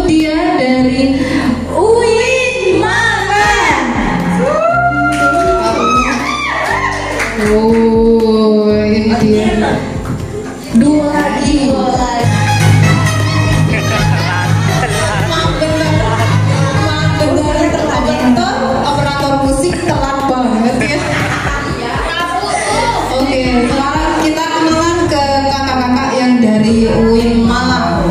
dia dari UIN Malang. Oh, ini dia. Dua lagi. Operator musik telat banget ya. Oke, sekarang kita kenalan ke kakak-kakak yang dari UIN Malang.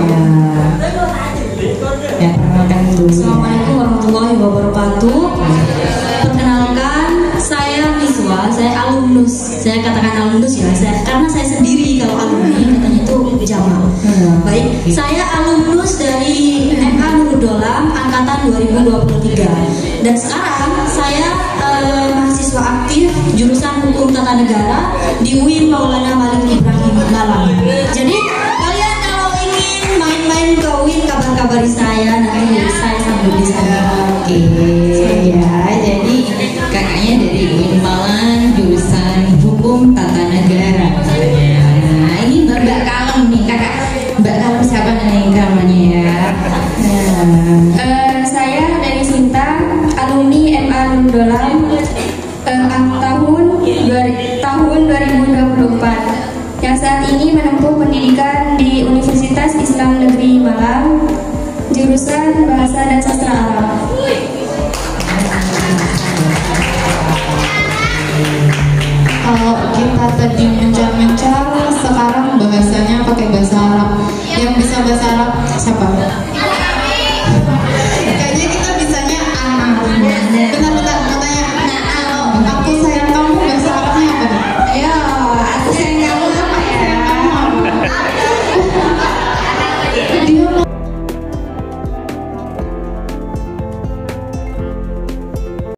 Ya, perkenalkan dulu. Assalamualaikum warahmatullahi wabarakatuh. Perkenalkan, saya Miswa, saya alumnus. Saya katakan alumnus ya, karena saya sendiri. Kalau alumni katanya itu jamaah. Baik, saya alumnus dari MA Nurul Dolam angkatan 2023. Dan sekarang saya mahasiswa aktif jurusan Hukum Tata Negara di UIN Maulana Malik Ibrahim Malang. Jadi kalian kalau ingin main-main ke UIN, kabar-kabari saya, nanti saya sambil di sana. Oke, ya, jadi kakaknya dari UIN Malang jurusan Hukum Tata Negara. Nah, ini Mbak Kalem nih, kakak Mbak Kalem siapa namanya ya? Saya dari Sinta, alumni MA Nurul Dolam tahun 2024 yang saat ini menempuh pendidikan di Universitas Islam Negeri Malang, jurusan Bahasa dan Sastra Arab. Kalau kita tadi mencari